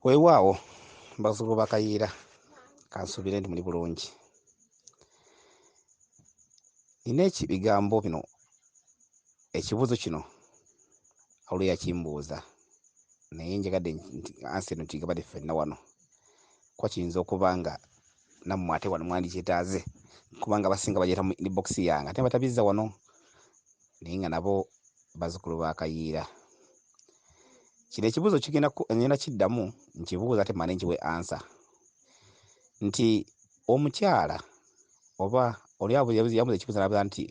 Weewaawo bazzukulu ba Kayiira, kansuubire nti muli bulungi. Nina ebigambo bino, ekibuuzo kino awulira yakimbuuza, naye njagadde ansi eno ntigabadde ffenna wano. Kuba kiyinza okuba nga nammwe ate wano mwandikyetaaze, kubanga abasinga bagyeta mu inbox yange ate batabizza wano, naye nga nabo bazzukulu ba Kayiira. Kino ekibuuzo ngenda kiddamu nkibuuza ate mmane nkiwe ansa nti omukyala oba oli yabuuza ekibuuzo n'abuuza nti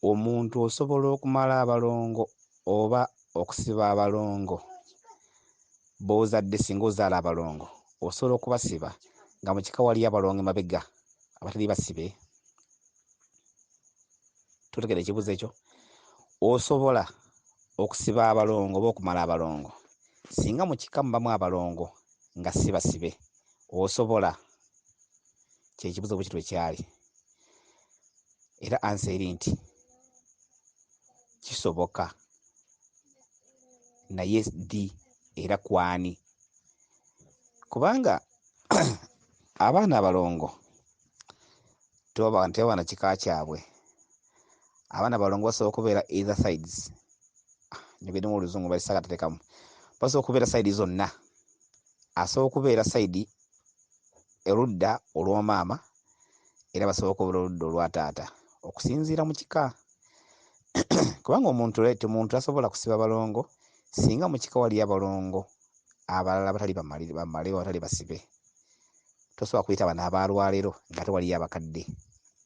omuntu osobola okumala abalongo oba okusiba abalongo b'ozadde singa ozaala abalongo osobola okubasiba nga mu kika waliyo abalongo emabega abatali basibe? Tutegedde ekibuuzo ekyo? Osobola okusiba abalongo oba okumala abalongo singa mu kika mubamu abalongo nga si basibe, osobola? Kye kibuuzo bwe kityo ekyali, era ansa eri nti kisoboka, naye ddi era kwani? Kubanga abaana abalongo tebaba na kika kyabwe. Abaana abalongo basobola okubeera either sides, nyogeddemu oluzungu balisagateekamu, basobola okubeera sayidi zonna. Asobola okubeera sayidi erudda olw'omaama era basobola okubeera oludda olwa taata okusinziira mu kika. Kubanga omuntu tasobola kusiba balongo singa mu kika waliyo abalongo abalala abatali bamale abatali basibe. Tosobola kuyita bano abaalwaleero ng'ate waliyo abakadde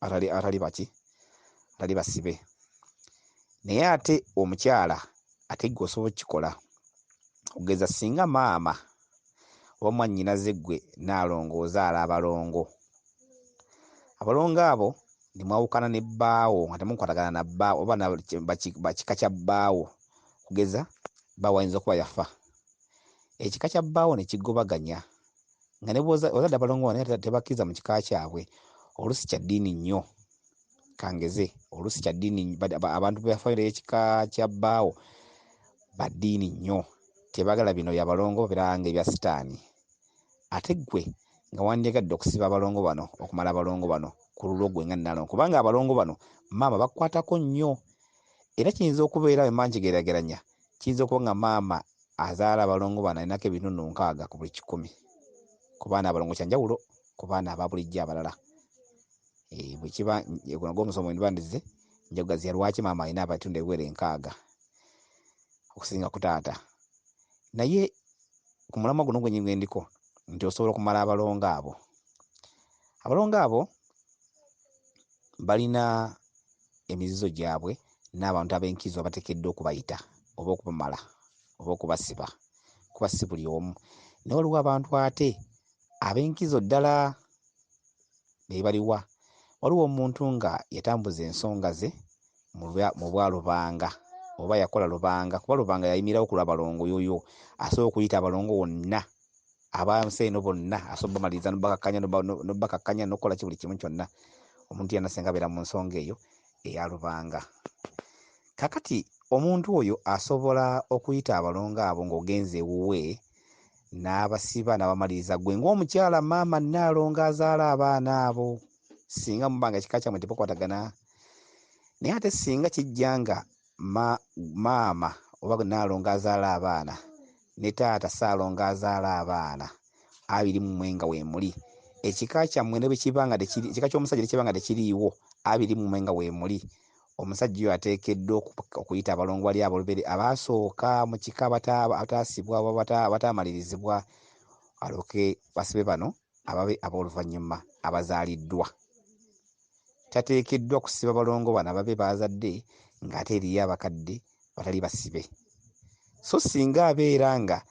abatali basibe. Naye ate omukyala ate gwe osobola okukikola, okugeza singa maama oba mwannyinaze ggwe Nnaalongo ozaala abalongo, abalongo abo ne mwawukana ne bbaawo nga temukwatagana na bbaawo oba bakika kya bbaawo, kugeza bbaawo ayinza okuba yafa, ekika kya bbaawo ne kigobaganya nga ne ozadde abalongo naye tebakkiriza mu kika kyabwe, oluusi kya ddiini nnyo. Kangeze oluusi kya ddiini, abantu bafaayo ekika kya bbaawo ba ddiini nnyo, tebaagala bino bya balongo biranga ebya sitaani. Ate ggwe nga wandyagadde okusiba abalongo bano, okumala abalongo bano ku lulwo ggwe nga Nnaalongo, kubanga abalongo bano maama bakwatako nnyo. Era kiyinza okubeera bwe mba nkigeraageranya, kiyinza okuba nga maama azaala abalongo bano alinako ebitundu 6 ku buli 100 ku baana abalongo, kya njawulo ku baana aba bulijjo abalala. Bwe kiba gw'omusomo ndibandize nja kugaziya lwaki maama alina abitundu ebiwera 6 okusinga ku taata. Naye ku mulamwa guno gwe ndiko nti osobola okumala abalongo abo. Abalongo abo balina emizizo gyabwe n'abantu ab'enkizo abateekeddwa okubayita oba okubamala oba okubasiba, kuba si buli omu. Naye waliwo abantu ate ab'enkizo ddala be baliwa. Waliwo omuntu nga yatambuza ensonga ze mu bwa Lubanga oba yakola Lubanga, kuba Lubanga yayimirawo ku lw'abalongo. Yoyo asobola okuyita abalongo bonna abansi eno bonna, asobola bamaliriza n'obakakkanya n'okukola buli kimu kyonna. Omuntu yenna singa abeera mu nsonga eyo eya Lubanga. Kakati omuntu oyo asobola okuyita abalongo abo ng'ogenze ewuwe n'abasiba n'abamaliriza, ggwe ng'omukyala maama Nnaalongo azaala abaana abo, singa muba nga ekika kyammwe tebakwatagana. Naye ate singa kijja nga maama oba Nnaalongo azaala abaana ne taata Ssaalongo azaala abaana, 20 nga weemuli, ekika kyammwe ne bwe kiba nga ekika ky'omusajja ne kiba nga tekiriiwo, 20 nga weemuli, omusajja oyo ateekeddwa okuyita abalongo bali abolubiri abaasooka mu kika abataasibwa oba abataamalirizibwa, alyoke basibe bano ababe ab'oluvannyuma abazaaliddwa. Tateekeddwa kusiba balongo bano ababe baazadde ng'ate eriyo abakadde batali basibe. So singa abeera nga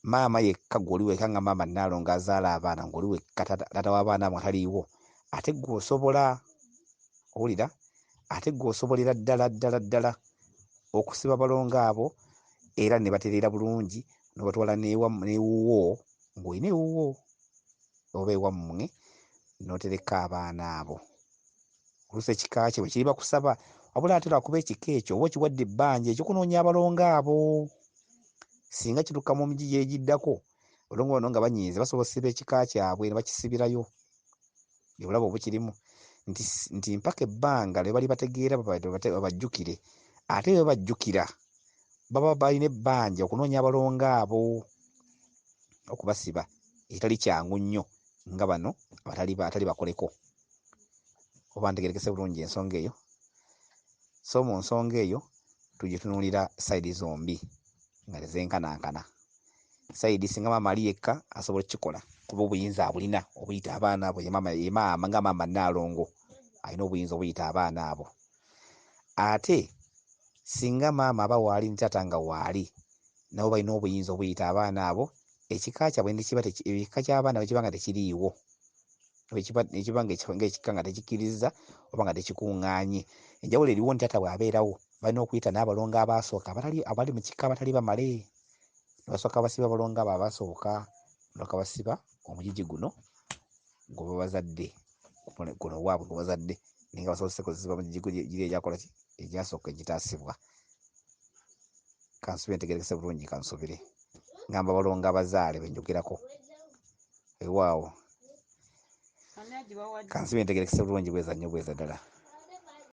maama yekka gw'oli wekka nga maama Nnaalongo azaala abaana ng'oli wekka taata w'abaana abo ataliiwo, ate gwe osobola, owulira, ate gwe osobolera ddala okusiba balongo abo era ne batereera bulungi n'obatwala n'ewuwo, ng'olina ewuwo oba ewammwe n'otereka abaana abo. Oluusi ekika kye bwe kiriba kusaba, wabula ate lwakuba ekika ekyo oba okiwadde ebbanja eky'okunoonya abalongo abo, singa kituuka mu migi gyegiddako Abalongo bano nga banyiize basobola osiba ekika kyabwe ne bakisibirayo. Obulabo obukirimu nti mpaka ebbanga lye bali bategeera babajjukire. Ate bwe bajjukira baba balina ebbanja okunoonya abalongo abo okubasiba etali kyangu nnyo nga bano abatali bakoleko. Oba ntegeerekese bulungi ensonga eyo. So mu nsonga eyo tugitunuulira sayidi zombi nga tezenkanankana. Sayidi singa maama ali yekka asobola okukikola kuba obuyinza abulina obuyita abaana abo. Ye maama nga maama Nnaalongo alina obuyinza obuyita abaana abo. Ate singa maama aba waali ne taata nga waali nabo balina obuyinza obuyita abaana abo. Ekika kyabwe ekika ky'abaana bwe kiba nga tekiriiwo, ekiba ng'ekika nga tekikkiriza oba nga tekikuŋŋaanye, enjawulo eriwo nti taata bw'abeerawo balina okuyita n'abalongo abaasooka abali mu kika abatali bamale. Ne basooka basiba abalongo abo abaasooka, ne bakabasiba omugigi guno gwe babazadde, guno waabwe gwe bazadde, naye nga basobose kuziba omugigi giri egyakola ki, egyasooka egitaasibwa. Kansubire ntegeerekese bulungi, kansubire ngamba abalongo abazaale be njogerako. Weewaawo kansubire ntegeerekese bulungi bweza nnyo bweza ddala.